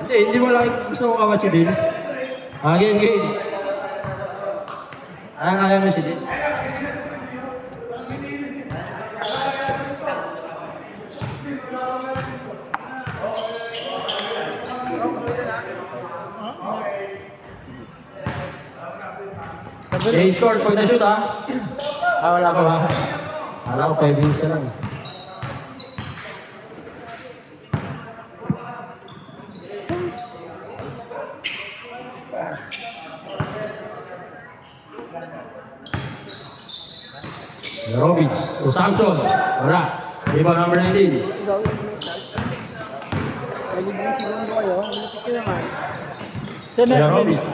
Hindi mo lang gusto mo kamat si Din. Game, game. Kaya mo si Din. Score pag na-shoot ha. Wala pa ba? Wala ko 5 minutes na lang. Robin, to Samson. Wala. Di ba number 19?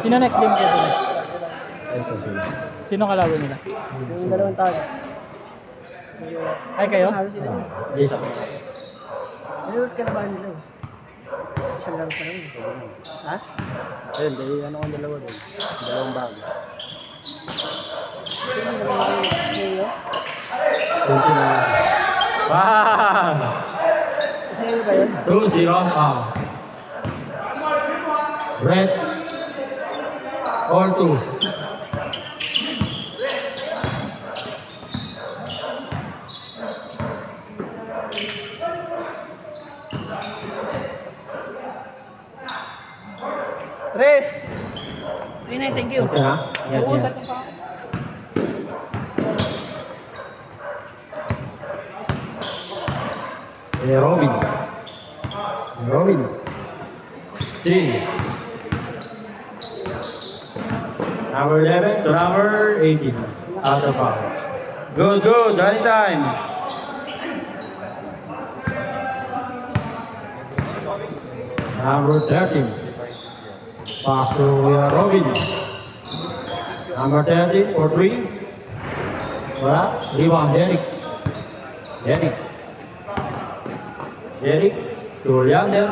Sino next game ko? Sino kalaban nila? Yung dalawang tao. Ay, kayo? Yes, sir. Nanood ka na ba nila? Isang laro pa lang. Ha? Ayun, dahil ano ang dalawa doon? Dalawang bago. Kung sino. Bang! Sino ba yun? 2-0. Red. Or 2. Tres! Thank you. Okay na? Yan, Oo, yan. sa pa. Robin. Robin. 3. Number 11 to number 18. Out of bounds. Good, good. Running time. Number 13. Pass to Robin. Number 13 for 3. Wala. Rebound, Derek. Derek. Derek. To Leander.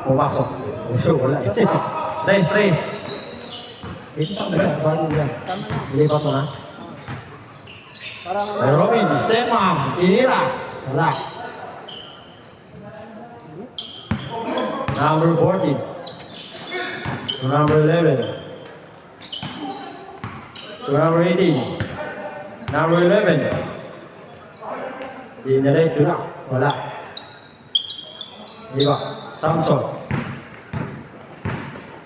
Pumasok. Wala. Trace. Ito pa ba? Bago yan. Ilipat mo na. Parang Robin, step up. Inira. Wala. Number 14. To number 11. To number 18. Number 11. Diniretso na. Wala. Di ba? Samson.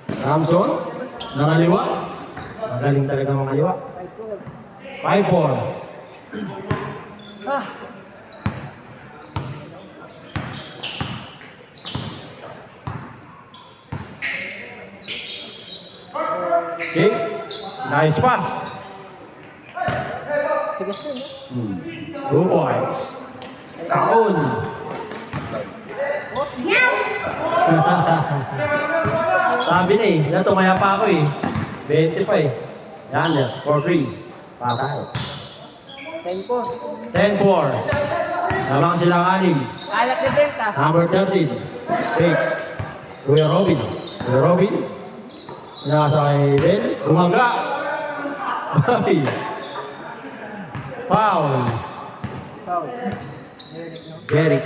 Samson. Nangaliwa. Magaling talaga mangaliwa. 5-4. ah, Okay. Nice pass. tigas ko, no? 2 points. Taon. Sabi na eh, natumaya pa ako eh. 20 pa eh. Yan, for free. Patay. 10 po. 10-4. Lamang silang anim. Alak na benta. Number 13. Fake. Kuya Robin. Kuya Robin. Nasa kay Ben. Umaga. Ay. Foul. Foul. Derek.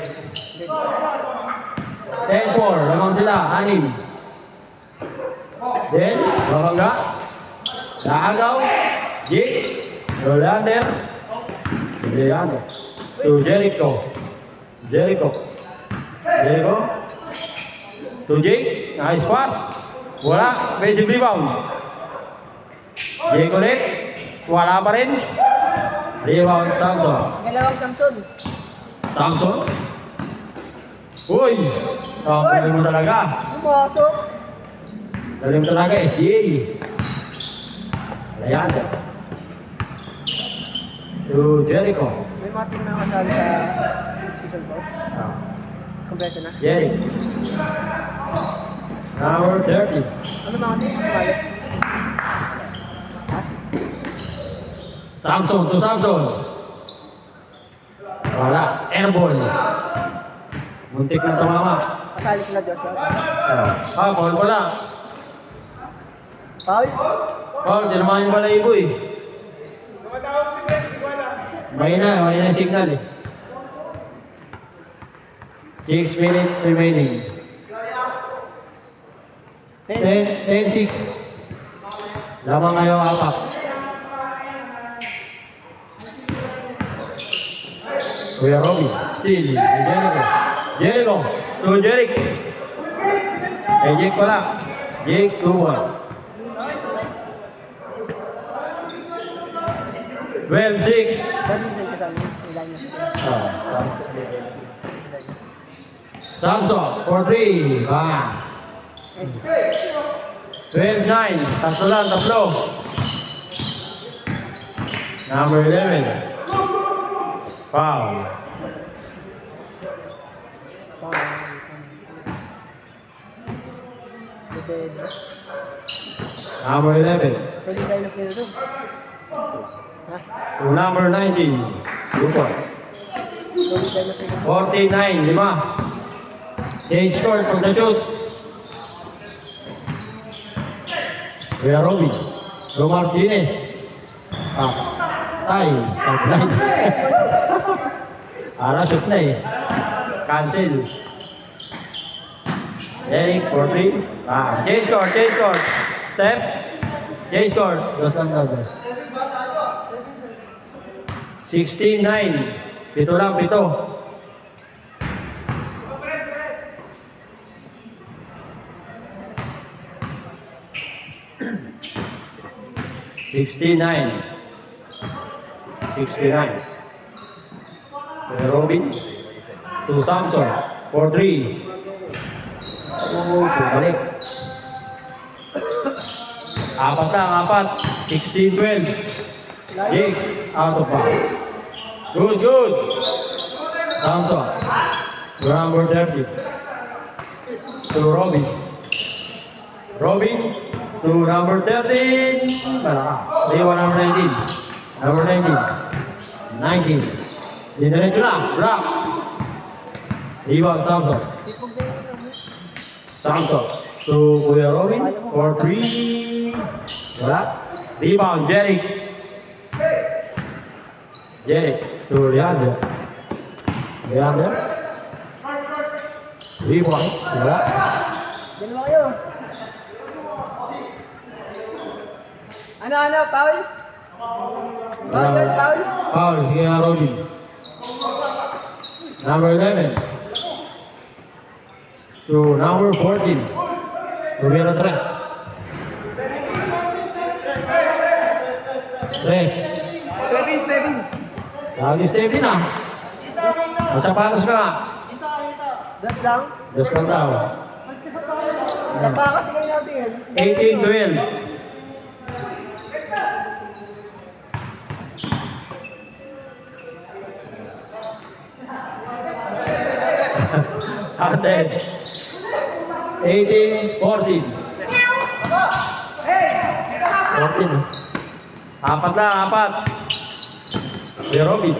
10-4. Lamang sila. Anim. Then, Babangga. Naagaw. Jake. Rolander. Leander. To Jericho. Jericho. To Jake. Nice pass. Wala. Basic rebound. Jake ulit. Wala pa rin. Rebound Samson. Ngalawang Samson. Samson. Uy! Galing mo talaga. Pumasok. Galing mo talaga, SGA. Ayan. To Jericho. May mga team na kasali sa season po. Kompleto na. Jericho. Number 30. Ano mga team? Kumalik. Samson to Samson. Wala. Airball. Muntik na tumama. Kasali sila Joshua. Call ko lang. Foul. Call, tinamahin pala ibo eh. May na yung signal eh. 6 minutes remaining. 10-6. Lamang ngayon apat. Kuya Robby, still, Jericho. Jericho, to Jericho. Jake pala. Jake, 2 points. 12-6. Dali din ka dami. Ilan yun? Samson, for 3. Bang. 12-9. Tatlo lang, tatlo. Number 11. Foul. Number 11. Pwede tayo na pwede doon. Ha? To number 19. 2 points. Pwede tayo na pwede. 49, 5. Change score from the shoot. Kuya Robby. Joe Martinez. Tay. Top-line. Shoot na eh. Cancel. Eric, 4-3. Change score, change score. Step. Change score. Dos lang daw. 16-9. Pito lang, pito. $69. Robin to Samson for 3. Balik. Apat lang, apat. 16-12. Jake, out of bounds. Good, good. Samson. To number 30. To Robin. Robin to number 13. Lewa number 19. Number 19. 19. Dinerecho na. Drop. Lewa Samson. Samson to Kuya Robin for 3. Wala. Rebound, Jeric. Jeric to Leander. Leander. Rebound. Wala. Dalawa kayo. Ano, Paul? Paul, Paul? Paul, sige nga Robin. Number 11. To number 14. Rubero 3. 3. Seven. Lagi Stephen ah. Masapatos ka nga. Das lang. Dos lang daw. Sa pakas kayo natin. 18-12. Ated. 18-14. 14. Apat na, apat. Si Robin.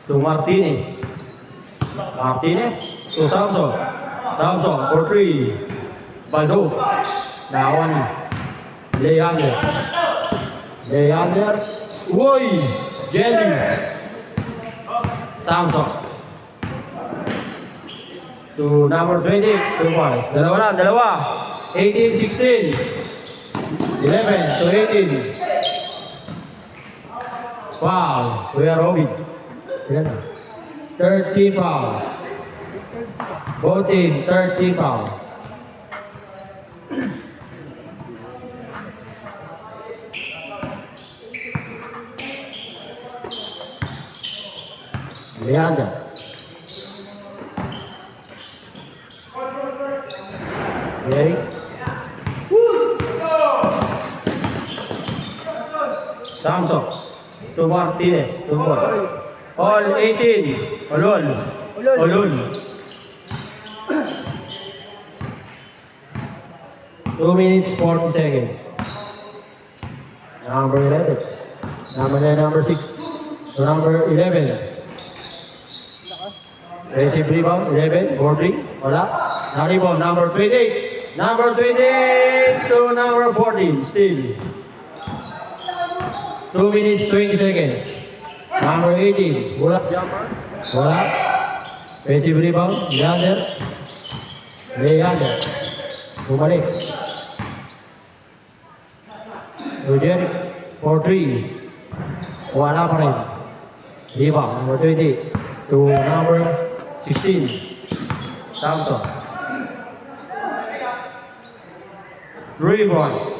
To Martinez. Martinez. To Samson. Samson for 3. Baldo. Nawan. Leander. Leander. Uy! Jelly. Samson. To number 20. 2 points. Dalawa lang, dalawa. 18-16. 11 to 18. Foul. Kuya Robin. Ilan na? 30 foul. Both team, 30 foul. Leander. Jerry. Samson. To Martinez. 2 points. All 18. Olol. Olol. 2 minutes 40 seconds. Number 11. Number 6. To number 11. Receive rebound, 11, 14, wala. Now rebound, number 28. Number 28 to number 14, still. 2 minutes, 20 seconds. Number 18. Wala. Wala. Offensive rebound. Leander. Leander. Bumalik. Rogeric. For 3. Wala pa rin. Rebound. Number 20. To number 16. Samson. 3 points.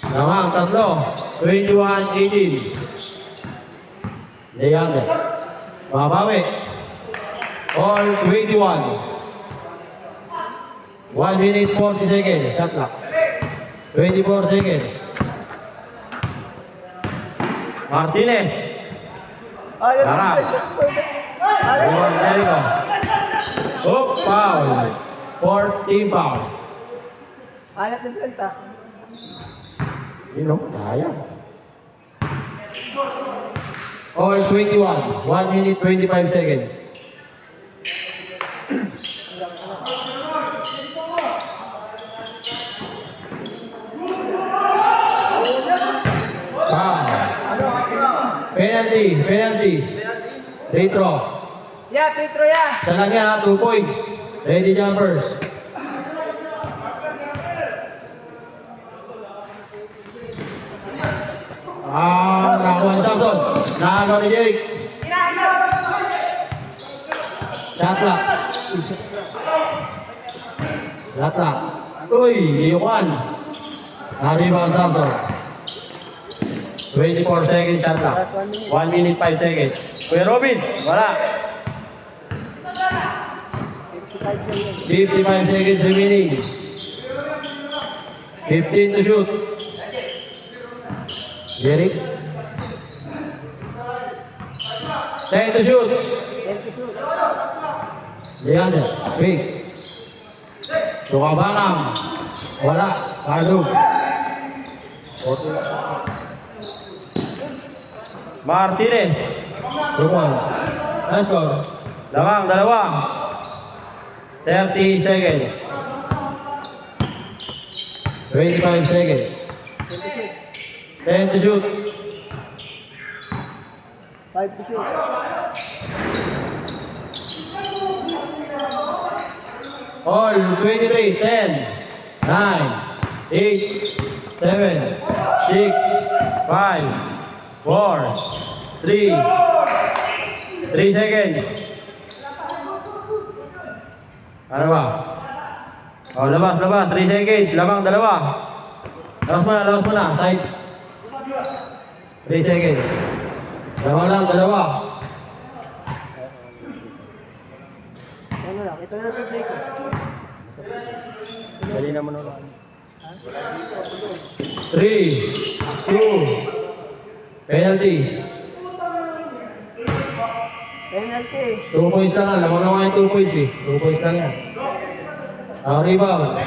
Lamang tatlo. 21-18. Leander. Babawi. All 21. 1 minute 40 seconds. Shot clock. 24 seconds. Martinez. Ayun. Taras. Iwan Jericho. Oh, foul. 14 foul. Ayat ng benta. Kaya. All 21. 1 minute 25 seconds. Foul. Penalty. Free throw. Yeah, Petro, yeah. Sa lang yan ha, 2 points. Ready jumpers. Nakakuha ni Samson. Nakakuha ni Jeric. Shot clock. Shot clock. Uy, iwan. Na-rebound Samson. 24 seconds shot clock. 1 minute 5 seconds. Kuya Robin, wala. 55 seconds remaining. 15 to shoot. Jeric. 10 to shoot. Leander. Big. Tukabanam. Wala. Kardug. Martinez. 2 points. Let's go. Lamang, dalawa. 30 seconds. 25 seconds. 10 to shoot. 5 to shoot. All 23, 10, 9, 8, 7, 6, 5, 4, 3, 3 seconds. Ano ba? Oh, labas. 3 seconds. Lamang, dalawa. Labas mo na. Side. 3 seconds. Lamang lang, dalawa. Ano lang, ito na play ko. Dali naman ulo. 3, 2, penalty. Penalty. 2 points lang. Lamang naman yung 2 points eh. 2 points lang yan. Rebound.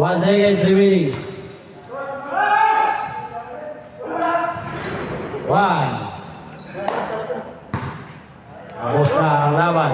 1 second remaining. 1. Tapos na ang laban.